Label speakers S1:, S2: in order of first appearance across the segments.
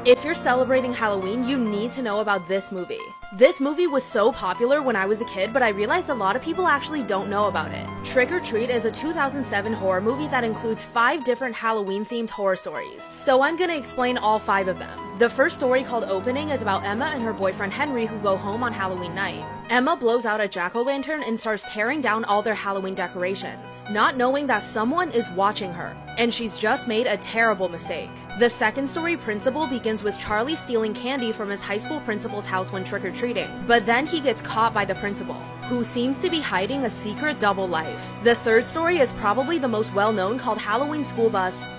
S1: If you're celebrating Halloween, you need to know about this movie. This movie was so popular when I was a kid, but I realized a lot of people actually don't know about it. Trick or Treat is a 2007 horror movie that includes 5 different Halloween-themed horror stories. So I'm gonna explain all 5 of them. The first story, called Opening, is about Emma and her boyfriend Henry who go home on Halloween night. Emma blows out a jack-o'-lantern and starts tearing down all their Halloween decorations, not knowing that someone is watching her, and she's just made a terrible mistake. The second story, Principal, begins with Charlie stealing candy from his high school principal's house when trick-or-treating, but then he gets caught by the principal, who seems to be hiding a secret double life. The third story is probably the most well-known, called Halloween School Bus.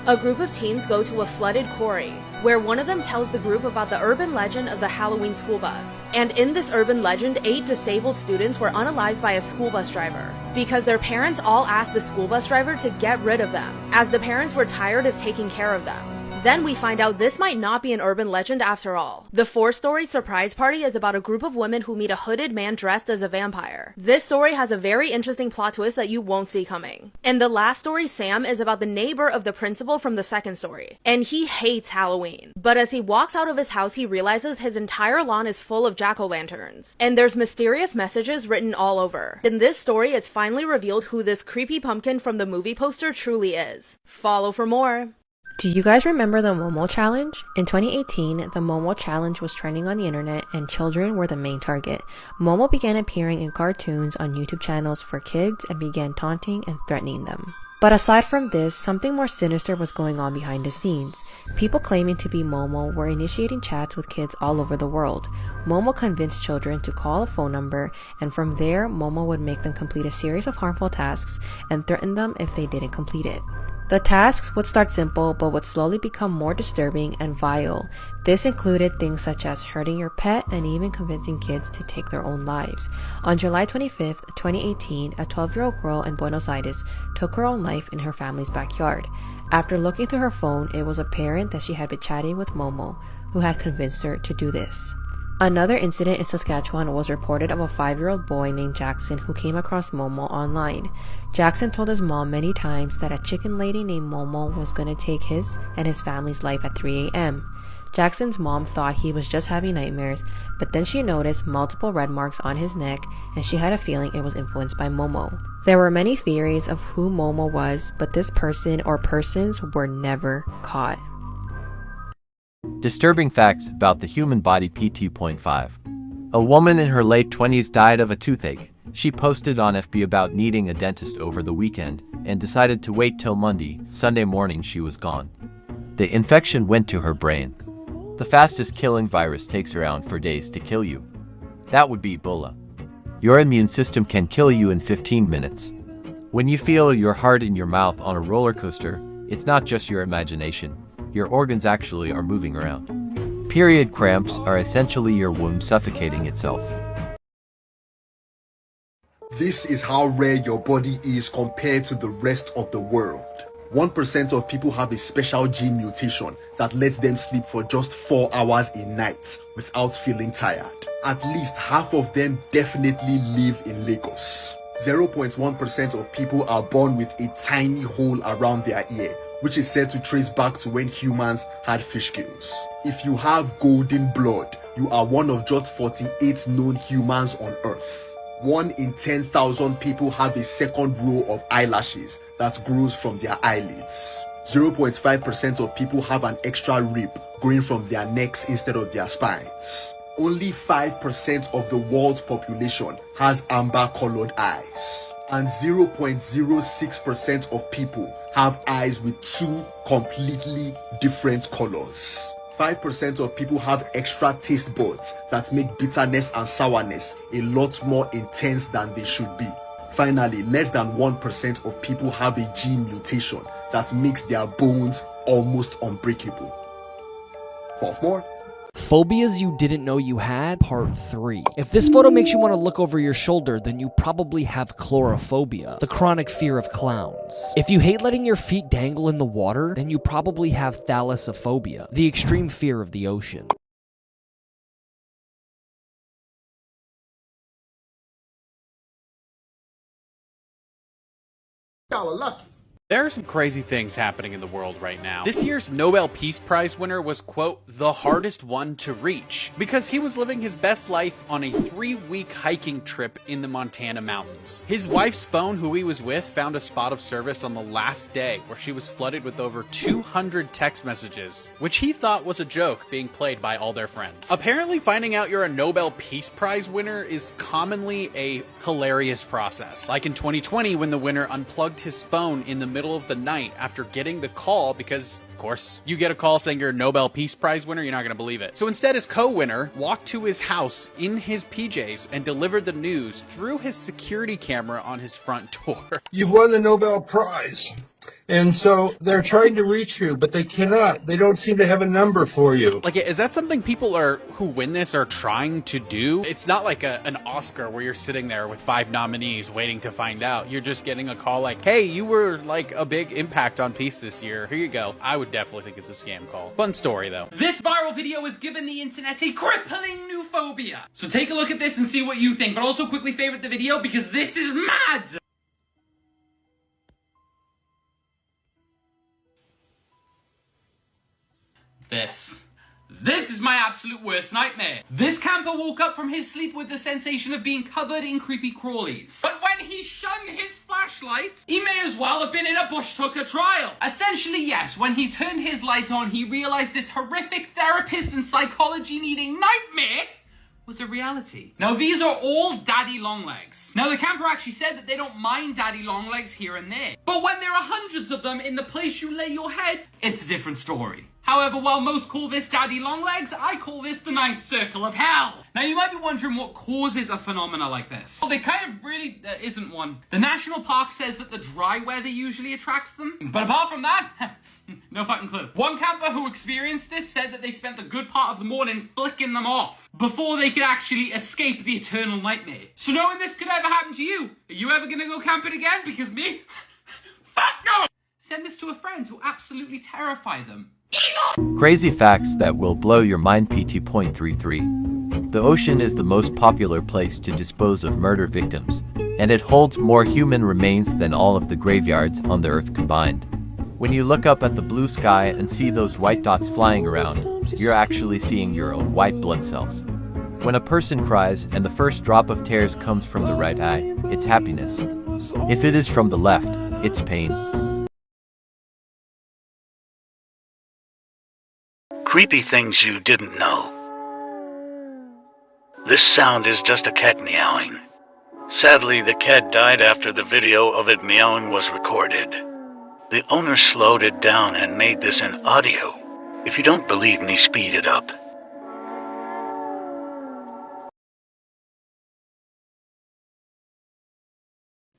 S1: A group of teens go to a flooded quarry, where one of them tells the group about the urban legend of the Halloween school bus. And in this urban legend, 8 disabled students were unalived by a school bus driver, because their parents all asked the school bus driver to get rid of them, as the parents were tired of taking care of them. Then we find out this might not be an urban legend after all. The fourth story, Surprise Party, is about a group of women who meet a hooded man dressed as a vampire. This story has a very interesting plot twist that you won't see coming. And the last story, Sam, is about the neighbor of the principal from the second story, and he hates Halloween. But as he walks out of his house, he realizes his entire lawn is full of jack-o'-lanterns, and there's mysterious messages written all over. In this story, it's finally revealed who this creepy pumpkin from the movie poster truly is. Follow for more.
S2: Do you guys remember the Momo challenge? In 2018, the Momo challenge was trending on the internet and children were the main target. Momo began appearing in cartoons on YouTube channels for kids and began taunting and threatening them. But aside from this, something more sinister was going on behind the scenes. People claiming to be Momo were initiating chats with kids all over the world. Momo convinced children to call a phone number, and from there, Momo would make them complete a series of harmful tasks and threaten them if they didn't complete it. The tasks would start simple but would slowly become more disturbing and vile. This included things such as hurting your pet and even convincing kids to take their own lives. On July 25th, 2018, a 12-year-old girl in Buenos Aires took her own life in her family's backyard. After looking through her phone, it was apparent that she had been chatting with Momo, who had convinced her to do this. Another incident in Saskatchewan was reported of a 5-year-old boy named Jackson who came across Momo online. Jackson told his mom many times that a chicken lady named Momo was going to take his and his family's life at 3 a.m. Jackson's mom thought he was just having nightmares, but then she noticed multiple red marks on his neck and she had a feeling it was influenced by Momo. There were many theories of who Momo was, but this person or persons were never caught.
S3: Disturbing facts about the human body. P2.5. A woman in her late 20s died of a toothache. She posted on FB about needing a dentist over the weekend and decided to wait till Monday. Sunday morning she was gone. The infection went to her brain. The fastest killing virus takes around 4 days to kill you. That would be Ebola. Your immune system can kill you in 15 minutes. When you feel your heart in your mouth on a roller coaster, it's not just your imagination. Your organs actually are moving around. Period cramps are essentially your womb suffocating itself.
S4: This is how rare your body is compared to the rest of the world. 1% of people have a special gene mutation that lets them sleep for just 4 hours a night without feeling tired. At least half of them definitely live in Lagos. 0.1% of people are born with a tiny hole around their ear, which is said to trace back to when humans had fish gills. If you have golden blood, you are one of just 48 known humans on Earth. 1 in 10,000 people have a second row of eyelashes that grows from their eyelids. 0.5% of people have an extra rib growing from their necks instead of their spines. Only 5% of the world's population has amber-colored eyes. And 0.06% of people have eyes with 2 completely different colors. 5% of people have extra taste buds that make bitterness and sourness a lot more intense than they should be. Finally, less than 1% of people have a gene mutation that makes their bones almost unbreakable. For more,
S5: Phobias you didn't know you had, part 3. If this photo makes you want to look over your shoulder, then you probably have chlorophobia, the chronic fear of clowns. If you hate letting your feet dangle in the water, then you probably have thalassophobia, the extreme fear of the ocean.
S4: y'all are lucky.
S6: There are some crazy things happening in the world right now. This year's Nobel Peace Prize winner was, quote, the hardest one to reach, because he was living his best life on a 3-week hiking trip in the Montana mountains. His wife's phone, who he was with, found a spot of service on the last day, where she was flooded with over 200 text messages, which he thought was a joke being played by all their friends. Apparently, finding out you're a Nobel Peace Prize winner is commonly a hilarious process. Like in 2020, when the winner unplugged his phone in the middle of the night after getting the call, because of course you get a call saying you're a Nobel Peace Prize winner, you're not gonna believe it. So instead, his co-winner walked to his house in his PJs and delivered the news through his security camera on his front door.
S7: You've won the Nobel Prize. And so they're trying to reach you, but they cannot. They don't seem to have a number for you.
S6: Like, is that something people who win this are trying to do? It's not like an Oscar where you're sitting there with 5 nominees waiting to find out. You're just getting a call like, hey, you were like a big impact on peace this year. Here you go. I would definitely think it's a scam call. Fun story, though.
S8: This viral video has given the internet a crippling new phobia. So take a look at this and see what you think, but also quickly favorite the video because this is mad! This is my absolute worst nightmare. This camper woke up from his sleep with the sensation of being covered in creepy crawlies. But when he shone his flashlight, he may as well have been in a Bush Tucker trial. Essentially, yes, when he turned his light on, he realized this horrific therapist and psychology needing nightmare was a reality. Now, these are all daddy long legs. Now, the camper actually said that they don't mind daddy long legs here and there. But when there are hundreds of them in the place you lay your head, it's a different story. However, while most call this daddy long legs, I call this the 9th circle of hell. Now, you might be wondering what causes a phenomena like this. Well, there kind of really isn't one. The national park says that the dry weather usually attracts them. But apart from that, no fucking clue. One camper who experienced this said that they spent the good part of the morning flicking them off before they could actually escape the eternal nightmare. So knowing this could ever happen to you, are you ever gonna go camping again? Because me? Fuck no! Send this to a friend to absolutely terrify them.
S3: Crazy facts that will blow your mind. PT.33. The ocean is the most popular place to dispose of murder victims, and it holds more human remains than all of the graveyards on the earth combined. When you look up at the blue sky and see those white dots flying around, you're actually seeing your own white blood cells. When a person cries and the first drop of tears comes from the right eye, it's happiness. If it is from the left, it's pain.
S9: Creepy things you didn't know. This sound is just a cat meowing. Sadly, the cat died after the video of it meowing was recorded. The owner slowed it down and made this in audio. If you don't believe me, speed it up.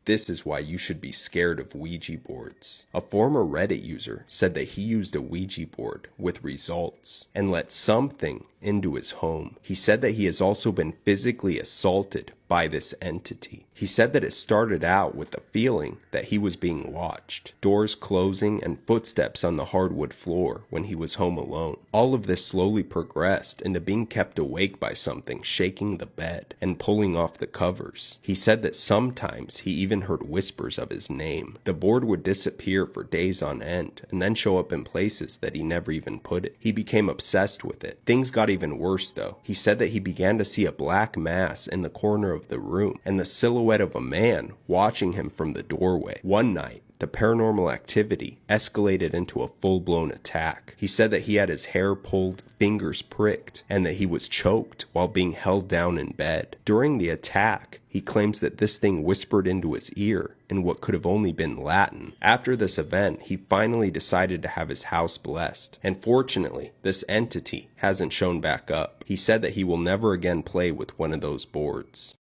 S10: This is why you should be scared of Ouija boards. A former Reddit user said that he used a Ouija board with results and let something into his home. He said that he has also been physically assaulted by this entity. He said that it started out with the feeling that he was being watched, doors closing and footsteps on the hardwood floor when he was home alone. All of this slowly progressed into being kept awake by something shaking the bed and pulling off the covers. He said that sometimes he even heard whispers of his name. The board would disappear for days on end and then show up in places that he never even put it. He became obsessed with it. Things got even worse though. He said that he began to see a black mass in the corner of the room and the silhouette of a man watching him from the doorway. One night, the paranormal activity escalated into a full-blown attack. He said that he had his hair pulled, fingers pricked, and that he was choked while being held down in bed. During the attack, he claims that this thing whispered into his ear in what could have only been Latin. After this event, he finally decided to have his house blessed, and fortunately, this entity hasn't shown back up. He said that he will never again play with one of those boards.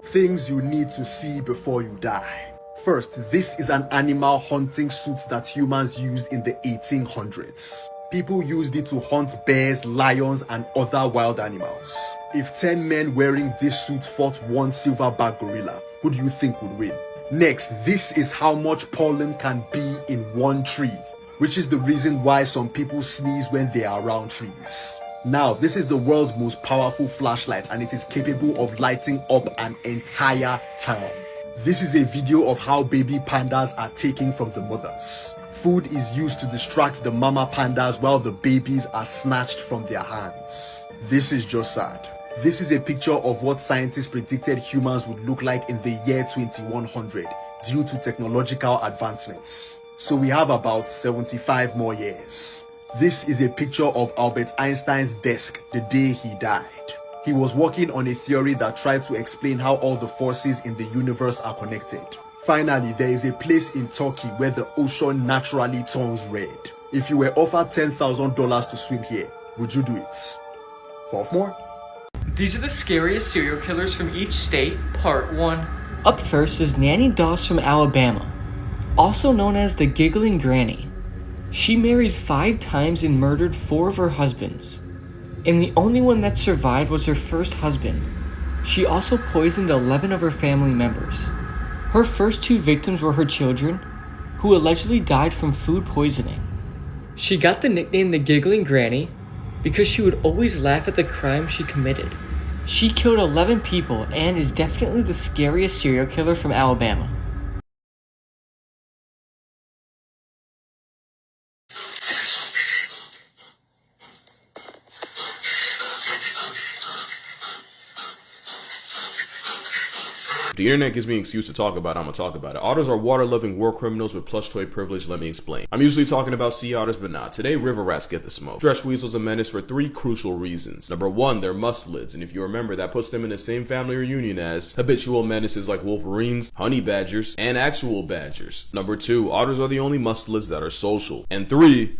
S4: Things you need to see before you die. First, this is an animal hunting suit that humans used in the 1800s. People used it to hunt bears, lions, and other wild animals. If 10 men wearing this suit fought one silverback gorilla, who do you think would win? Next, this is how much pollen can be in one tree, which is the reason why some people sneeze when they are around trees. Now, this is the world's most powerful flashlight and it is capable of lighting up an entire town. This is a video of how baby pandas are taken from the mothers. Food is used to distract the mama pandas while the babies are snatched from their hands. This is just sad. This is a picture of what scientists predicted humans would look like in the year 2100 due to technological advancements. So we have about 75 more years. This is a picture of Albert Einstein's desk the day he died. He was working on a theory that tried to explain how all the forces in the universe are connected. Finally, there is a place in Turkey where the ocean naturally turns red. If you were offered $10,000 to swim here, would you do it? 12 more?
S11: These are the scariest serial killers from each state, part 1. Up first is Nanny Doss from Alabama, also known as the Giggling Granny. She married 5 times and murdered 4 of her husbands, and the only one that survived was her first husband. She also poisoned 11 of her family members. Her first 2 victims were her children, who allegedly died from food poisoning. She got the nickname the Giggling Granny because she would always laugh at the crimes she committed. She killed 11 people and is definitely the scariest serial killer from Alabama.
S12: The internet gives me an excuse to talk about it, I'm gonna talk about it. Otters are water-loving war criminals with plush toy privilege, let me explain. I'm usually talking about sea otters, but nah. Today, river rats get the smoke. Stretch weasels are a menace for 3 crucial reasons. Number 1, they're mustelids, and if you remember, that puts them in the same family reunion as habitual menaces like wolverines, honey badgers, and actual badgers. Number 2, otters are the only mustelids that are social. And 3,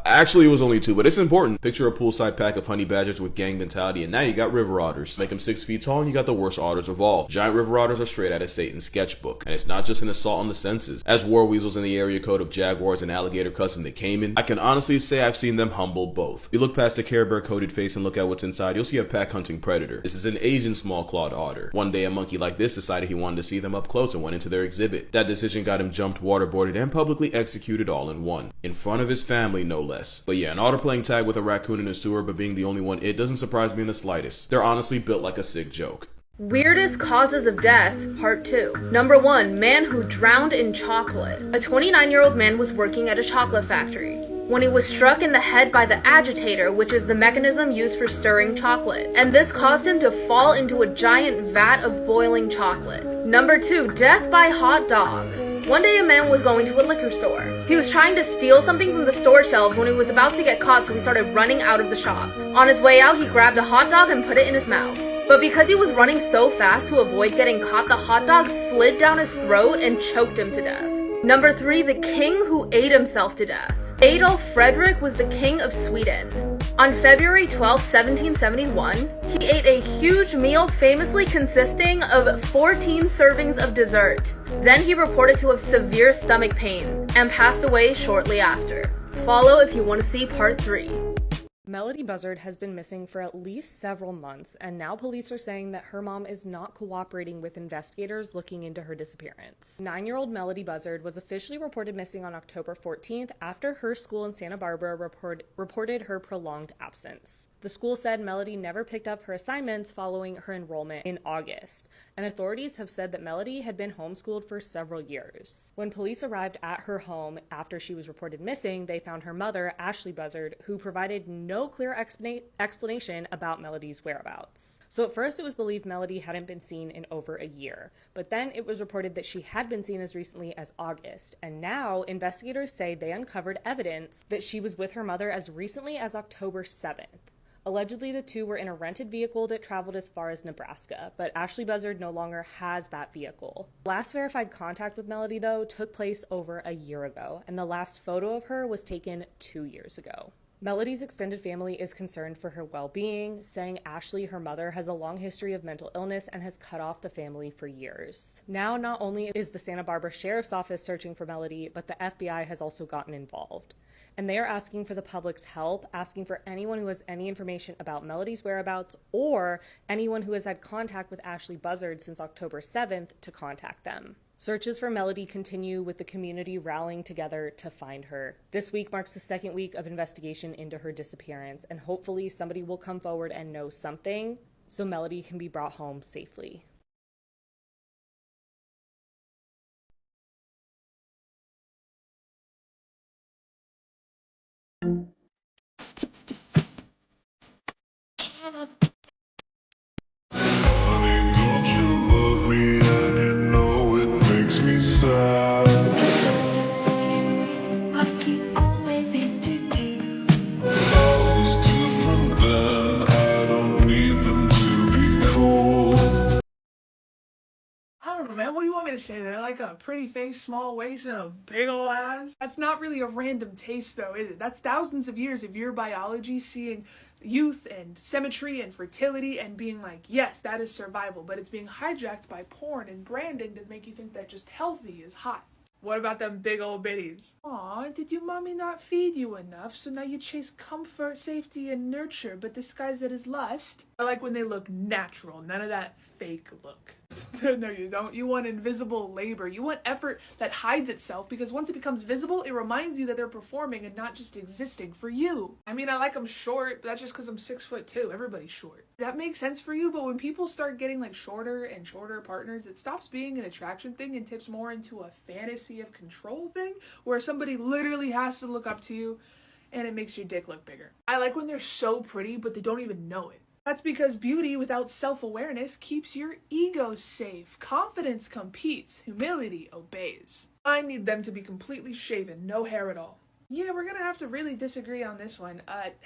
S12: actually, it was only 2, but it's important. Picture a poolside pack of honey badgers with gang mentality, and now you got river otters. Make them 6 feet tall, and you got the worst otters of all. Giant river otters are straight out of Satan's sketchbook, and it's not just an assault on the senses. As war weasels in the area code of jaguars and alligator cousin the caiman, I can honestly say I've seen them humble both. If you look past the Care Bear coated face and look at what's inside, you'll see a pack hunting predator. This is an Asian small clawed otter. One day, a monkey like this decided he wanted to see them up close and went into their exhibit. That decision got him jumped, waterboarded, and publicly executed all in one. In front of his family, no less. But yeah, an otter playing tag with a raccoon in a sewer but being the only one it doesn't surprise me in the slightest. They're honestly built like a sick joke.
S1: Weirdest causes of death, part 2. Number 1, man who drowned in chocolate. A 29-year-old man was working at a chocolate factory when he was struck in the head by the agitator, which is the mechanism used for stirring chocolate, and this caused him to fall into a giant vat of boiling chocolate. Number 2, death by hot dog. One day a man was going to a liquor store. He was trying to steal something from the store shelves when he was about to get caught, so he started running out of the shop. On his way out, he grabbed a hot dog and put it in his mouth. But because he was running so fast to avoid getting caught, the hot dog slid down his throat and choked him to death. Number 3, the king who ate himself to death. Adolf Fredrik was the king of Sweden. On February 12, 1771, he ate a huge meal famously consisting of 14 servings of dessert. Then he reported to have severe stomach pain and passed away shortly after. Follow if you want to see part 3.
S13: Melody Buzzard has been missing for at least several months, and now police are saying that her mom is not cooperating with investigators looking into her disappearance. 9-year-old Melody Buzzard was officially reported missing on October 14th after her school in Santa Barbara reported her prolonged absence. The school said Melody never picked up her assignments following her enrollment in August, and authorities have said that Melody had been homeschooled for several years. When police arrived at her home after she was reported missing, they found her mother, Ashley Buzzard, who provided no clear explanation about Melody's whereabouts. So at first it was believed Melody hadn't been seen in over a year, but then it was reported that she had been seen as recently as August, and now investigators say they uncovered evidence that she was with her mother as recently as October 7th. Allegedly, the two were in a rented vehicle that traveled as far as Nebraska, but Ashley Buzzard no longer has that vehicle. Last verified contact with Melody, though, took place over a year ago, and the last photo of her was taken 2 years ago. Melody's extended family is concerned for her well-being, saying Ashley, her mother, has a long history of mental illness and has cut off the family for years. Now, not only is the Santa Barbara Sheriff's Office searching for Melody, but the FBI has also gotten involved. And they are asking for the public's help, asking for anyone who has any information about Melody's whereabouts or anyone who has had contact with Ashley Buzzard since October 7th to contact them. Searches for Melody continue with the community rallying together to find her. This week marks the second week of investigation into her disappearance, and hopefully somebody will come forward and know something so Melody can be brought home safely.
S14: I don't know, man. What do you want me to say? They're like a pretty face, small waist, and a big ol' ass. That's not really a random taste, though, is it? That's thousands of years of your biology seeing youth and symmetry and fertility and being like, yes, that is survival, but it's being hijacked by porn and branding to make you think that just healthy is hot. What about them big old bitties? Aw, did your mommy not feed you enough, so now you chase comfort, safety, and nurture, but disguise it as lust? I like when they look natural, none of that fake look. No, you don't. You want invisible labor. You want effort that hides itself, because once it becomes visible, it reminds you that they're performing and not just existing for you. I mean, I like them short, but that's just because I'm 6'2". Everybody's short. That makes sense for you, but when people start getting like shorter and shorter partners, it stops being an attraction thing and tips more into a fantasy of control thing, where somebody literally has to look up to you and it makes your dick look bigger. I like when they're so pretty, but they don't even know it. That's because beauty without self-awareness keeps your ego safe. Confidence competes, humility obeys. I need them to be completely shaven, no hair at all. Yeah, we're gonna have to really disagree on this one.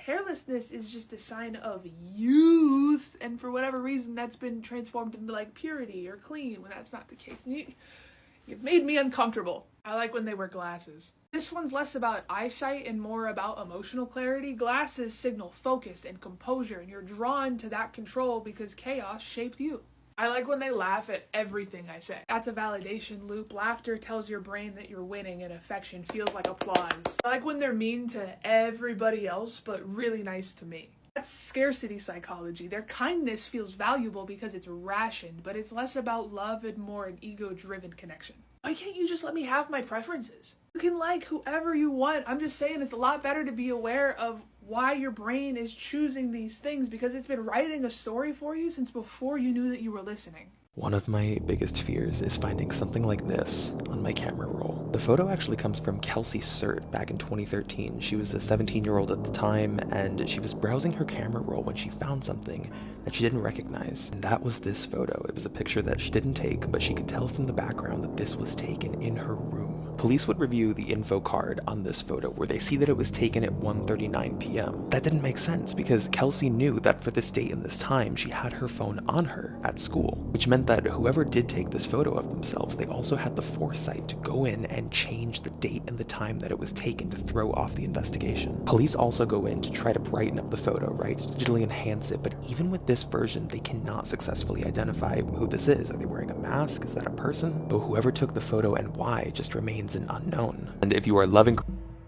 S14: Hairlessness is just a sign of youth, and for whatever reason that's been transformed into like purity or clean when that's not the case. You've made me uncomfortable. I like when they wear glasses. This one's less about eyesight and more about emotional clarity. Glasses signal focus and composure, and you're drawn to that control because chaos shaped you. I like when they laugh at everything I say. That's a validation loop. Laughter tells your brain that you're winning, and affection feels like applause. I like when they're mean to everybody else, but really nice to me. That's scarcity psychology. Their kindness feels valuable because it's rationed, but it's less about love and more an ego-driven connection. Why can't you just let me have my preferences? You can like whoever you want. I'm just saying it's a lot better to be aware of why your brain is choosing these things, because it's been writing a story for you since before you knew that you were listening.
S15: One of my biggest fears is finding something like this on my camera roll. The photo actually comes from Kelsey Surt back in 2013. She was a 17-year-old at the time, and she was browsing her camera roll when she found something that she didn't recognize. And that was this photo. It was a picture that she didn't take, but she could tell from the background that this was taken in her room. Police would review the info card on this photo where they see that it was taken at 1:39 p.m. That didn't make sense because Kelsey knew that for this date and this time she had her phone on her at school, which meant that whoever did take this photo of themselves, they also had the foresight to go in and change the date and the time that it was taken to throw off the investigation. Police also go in to try to brighten up the photo, right? Digitally enhance it, but even with this version, they cannot successfully identify who this is. Are they wearing a mask? Is that a person? But whoever took the photo and why just remains an unknown. And if you are loving...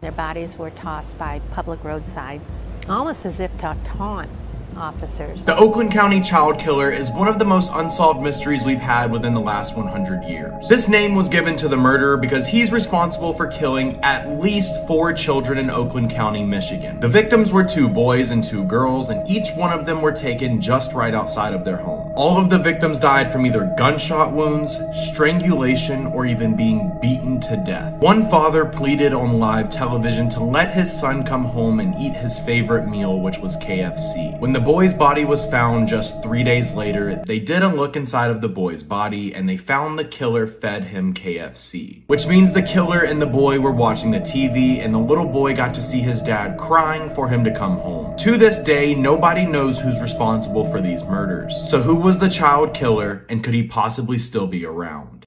S16: Their bodies were tossed by public roadsides, almost as if to taunt officers.
S17: The Oakland County child killer is one of the most unsolved mysteries we've had within the last 100 years. This name was given to the murderer because he's responsible for killing at least 4 children in Oakland County, Michigan. The victims were 2 boys and 2 girls, and each one of them were taken just right outside of their home. All of the victims died from either gunshot wounds, strangulation, or even being beaten to death. One father pleaded on live television to let his son come home and eat his favorite meal, which was KFC. When the boy's body was found just 3 days later, they did a look inside of the boy's body and they found the killer fed him KFC. Which means the killer and the boy were watching the TV, and the little boy got to see his dad crying for him to come home. To this day, nobody knows who's responsible for these murders. So who was the child killer, and could he possibly still be around?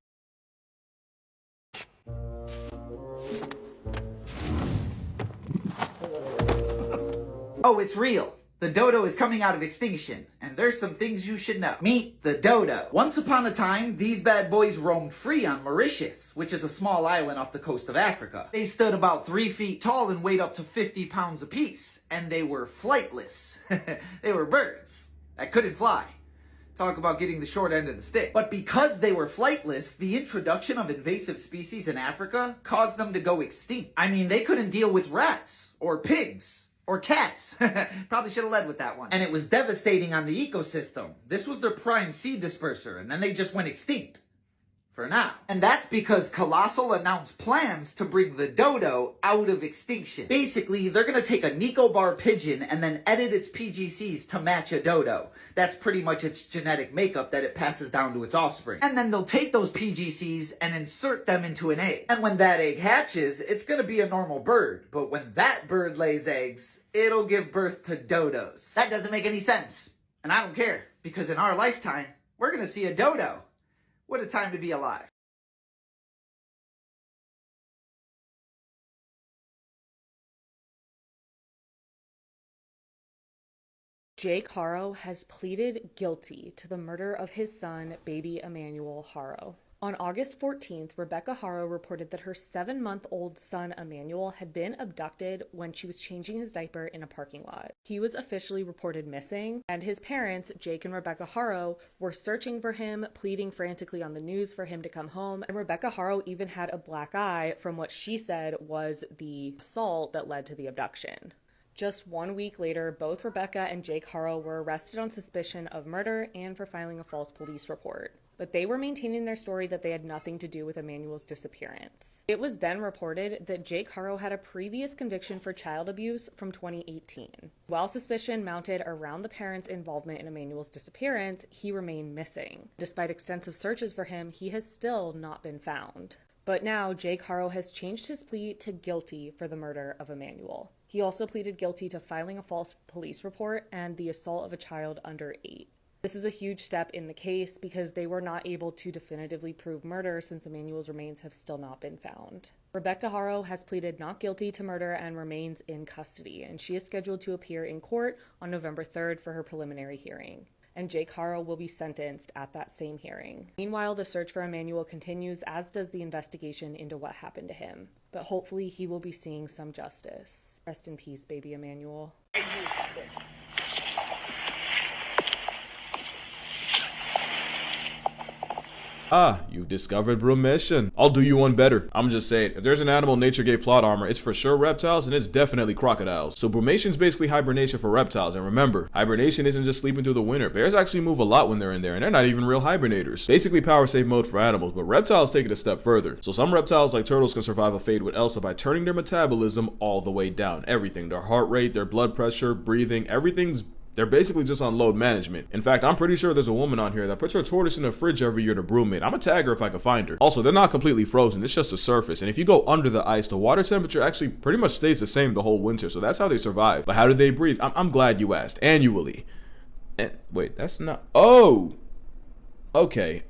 S18: Oh, it's real. The dodo is coming out of extinction, and there's some things you should know. Meet the dodo. Once upon a time, these bad boys roamed free on Mauritius, which is a small island off the coast of Africa. They stood about 3 feet tall and weighed up to 50 pounds apiece, and they were flightless. They were birds that couldn't fly. Talk about getting the short end of the stick. But because they were flightless, the introduction of invasive species in Africa caused them to go extinct. I mean, they couldn't deal with rats, or pigs, or cats. Probably should have led with that one. And it was devastating on the ecosystem. This was their prime seed disperser, and then they just went extinct. For now. And that's because Colossal announced plans to bring the dodo out of extinction. Basically, they're gonna take a Nicobar pigeon and then edit its PGCs to match a dodo. That's pretty much its genetic makeup that it passes down to its offspring. And then they'll take those PGCs and insert them into an egg. And when that egg hatches, it's gonna be a normal bird. But when that bird lays eggs, it'll give birth to dodos. That doesn't make any sense. And I don't care, because in our lifetime, we're gonna see a dodo. What a time to be alive.
S13: Jake Haro has pleaded guilty to the murder of his son, baby Emmanuel Haro. On August 14th, Rebecca Haro reported that her 7-month-old son, Emmanuel, had been abducted when she was changing his diaper in a parking lot. He was officially reported missing, and his parents, Jake and Rebecca Haro, were searching for him, pleading frantically on the news for him to come home, and Rebecca Haro even had a black eye from what she said was the assault that led to the abduction. Just 1 week later, both Rebecca and Jake Haro were arrested on suspicion of murder and for filing a false police report. But they were maintaining their story that they had nothing to do with Emmanuel's disappearance. It was then reported that Jake Haro had a previous conviction for child abuse from 2018. While suspicion mounted around the parents' involvement in Emmanuel's disappearance, he remained missing. Despite extensive searches for him, he has still not been found. But now, Jake Haro has changed his plea to guilty for the murder of Emmanuel. He also pleaded guilty to filing a false police report and the assault of a child under 8. This is a huge step in the case because they were not able to definitively prove murder since Emmanuel's remains have still not been found. Rebecca Haro has pleaded not guilty to murder and remains in custody, and she is scheduled to appear in court on November 3rd for her preliminary hearing. And Jake Haro will be sentenced at that same hearing. Meanwhile, the search for Emmanuel continues, as does the investigation into what happened to him. But hopefully he will be seeing some justice. Rest in peace, baby Emmanuel.
S12: Ah, you've discovered bromation. I'll do you one better. I'm just saying, if there's an animal nature gave plot armor, it's for sure reptiles and it's definitely crocodiles. So bromation's basically hibernation for reptiles, and remember, hibernation isn't just sleeping through the winter. Bears actually move a lot when they're in there, and they're not even real hibernators. Basically power save mode for animals, but reptiles take it a step further. So some reptiles like turtles can survive a fade with Elsa by turning their metabolism all the way down. Everything, their heart rate, their blood pressure, breathing, they're basically just on load management. In fact, I'm pretty sure there's a woman on here that puts her tortoise in the fridge every year to broom it. I'm gonna tag her if I can find her. Also, they're not completely frozen, it's just a surface. And if you go under the ice, the water temperature actually pretty much stays the same the whole winter. So that's how they survive. But how do they breathe? I'm glad you asked. Annually. And wait, that's not. Oh! Okay,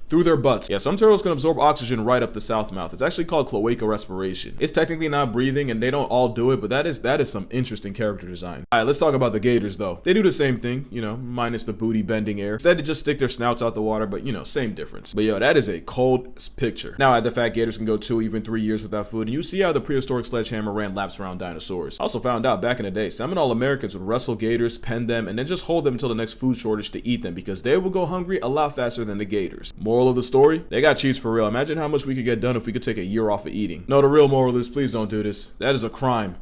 S12: through their butts. Yeah, some turtles can absorb oxygen right up the south mouth. It's actually called cloaca respiration. It's technically not breathing, and they don't all do it, but that is some interesting character design. Alright, let's talk about the gators, though. They do the same thing, you know, minus the booty bending air. Instead, they just stick their snouts out the water, but, you know, same difference. But, yo, that is a cold picture. Now, add the fact gators can go 2, even 3 years without food, and you see how the prehistoric sledgehammer ran laps around dinosaurs. I also found out back in the day, Seminole Americans would wrestle gators, pen them, and then just hold them until the next food shortage to eat them, because they will go hungry a lot faster than the gators. Moral of the story? They got cheese for real. Imagine how much we could get done if we could take a year off of eating. No, the real moral is please don't do this. That is a crime.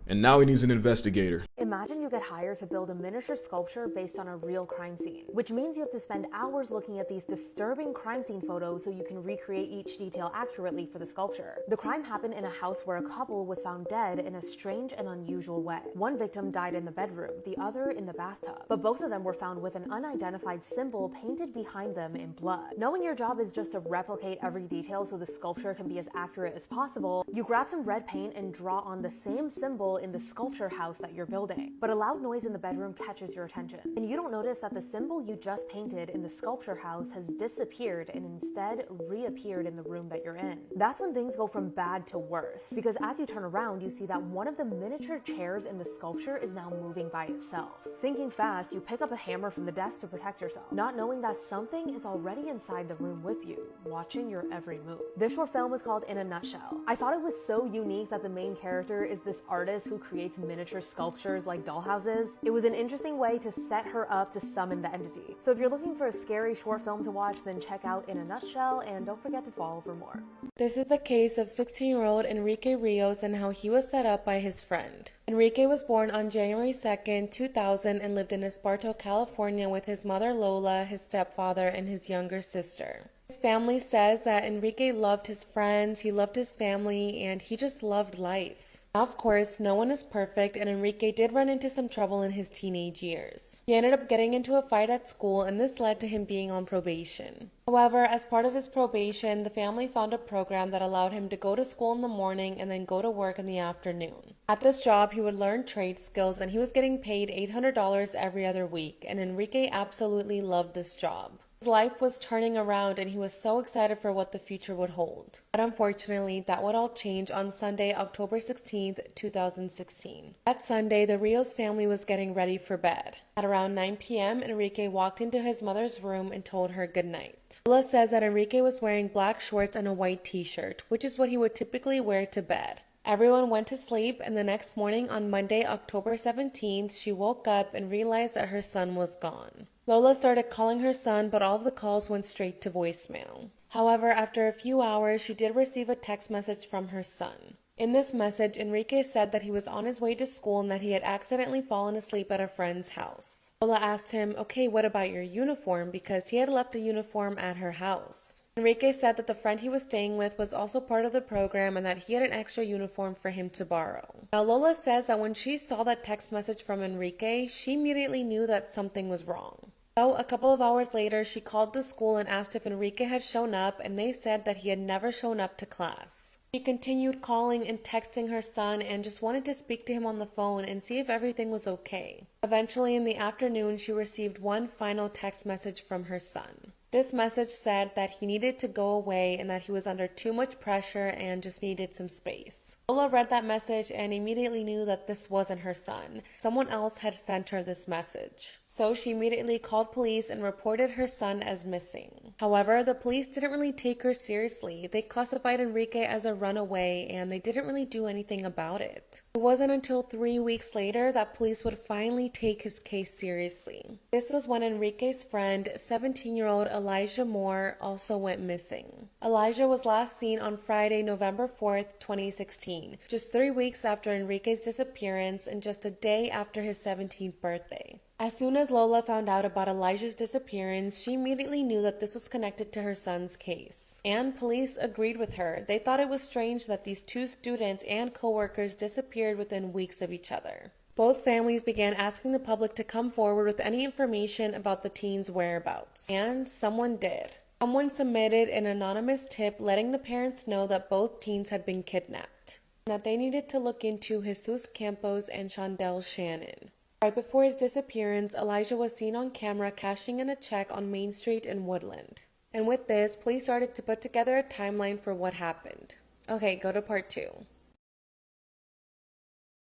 S12: And now he needs an investigator.
S2: Imagine you get hired to build a miniature sculpture based on a real crime scene, which means you have to spend hours looking at these disturbing crime scene photos so you can recreate each detail accurately for the sculpture. The crime happened in a house where a couple was found dead in a strange and unusual way. One victim died in the bedroom, the other in the bathtub, but both of them were found with an unidentified symbol painted behind them in blood. Knowing your job is just to replicate every detail so the sculpture can be as accurate as possible, you grab some red paint and draw on the same symbol in the sculpture house that you're building. But a loud noise in the bedroom catches your attention, and you don't notice that the symbol you just painted in the sculpture house has disappeared and instead reappeared in the room that you're in. That's when things go from bad to worse, because as you turn around, you see that one of the miniature chairs in the sculpture is now moving by itself. Thinking fast, you pick up a hammer from the desk to protect yourself, not knowing that something is already inside the room with you, watching your every move. This short film was called In a Nutshell. I thought it was so unique that the main character is this artist
S1: artist who creates miniature sculptures like dollhouses, it was an interesting way to set her up to summon the entity. So if you're looking for a scary short film to watch, then check out In a Nutshell, and don't forget to follow for more.
S2: This is the case of 16-year-old Enrique Rios and how he was set up by his friend. Enrique was born on January 2nd, 2000 and lived in Esparto, California with his mother Lola, his stepfather, and his younger sister. His family says that Enrique loved his friends, he loved his family, and he just loved life. Now, of course, no one is perfect, and Enrique did run into some trouble in his teenage years. He ended up getting into a fight at school, and this led to him being on probation. However, as part of his probation, the family found a program that allowed him to go to school in the morning and then go to work in the afternoon. At this job, he would learn trade skills, and he was getting paid $800 every other week, and Enrique absolutely loved this job. His life was turning around and he was so excited for what the future would hold. But unfortunately, that would all change on Sunday, October 16th, 2016. That Sunday, the Rios family was getting ready for bed. At around 9 p.m., Enrique walked into his mother's room and told her goodnight. Lola says that Enrique was wearing black shorts and a white t-shirt, which is what he would typically wear to bed. Everyone went to sleep, and the next morning on Monday, October 17th, she woke up and realized that her son was gone. Lola started calling her son, but all of the calls went straight to voicemail. However, after a few hours, she did receive a text message from her son. In this message, Enrique said that he was on his way to school and that he had accidentally fallen asleep at a friend's house. Lola asked him, okay, what about your uniform? Because he had left the uniform at her house. Enrique said that the friend he was staying with was also part of the program and that he had an extra uniform for him to borrow. Now, Lola says that when she saw that text message from Enrique, she immediately knew that something was wrong. So, a couple of hours later, she called the school and asked if Enrique had shown up, and they said that he had never shown up to class. She continued calling and texting her son and just wanted to speak to him on the phone and see if everything was okay. Eventually, in the afternoon, she received one final text message from her son. This message said that he needed to go away and that he was under too much pressure and just needed some space. Lola read that message and immediately knew that this wasn't her son. Someone else had sent her this message. So she immediately called police and reported her son as missing. However, the police didn't really take her seriously. They classified Enrique as a runaway and they didn't really do anything about it. It wasn't until 3 weeks later that police would finally take his case seriously. This was when Enrique's friend, 17-year-old Elijah Moore, also went missing. Elijah was last seen on Friday, November 4th, 2016, just 3 weeks after Enrique's disappearance and just a day after his 17th birthday. As soon as Lola found out about Elijah's disappearance, she immediately knew that this was connected to her son's case. And police agreed with her. They thought it was strange that these two students and co-workers disappeared within weeks of each other. Both families began asking the public to come forward with any information about the teens' whereabouts. And someone did. Someone submitted an anonymous tip letting the parents know that both teens had been kidnapped, and that they needed to look into Jesus Campos and Shondell Shannon. Right before his disappearance, Elijah was seen on camera cashing in a check on Main Street in Woodland. And with this, police started to put together a timeline for what happened. Okay, go to part 2.